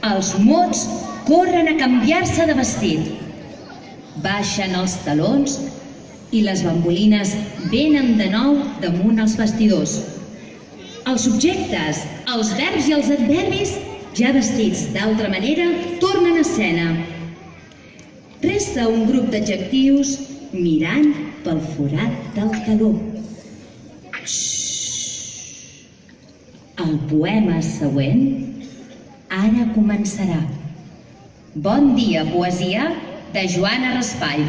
Els mots corren a canviar-se de vestit. Baixen els talons i les bambolines venen de nou damunt els vestidors. Els subjectes, els verbs i els adverbis, ja vestits d'altra manera, tornen a escena. Resta un grup d'adjectius mirant pel forat del taló. El poema següent ara començarà. Bon dia, poesia, de Joana Raspall.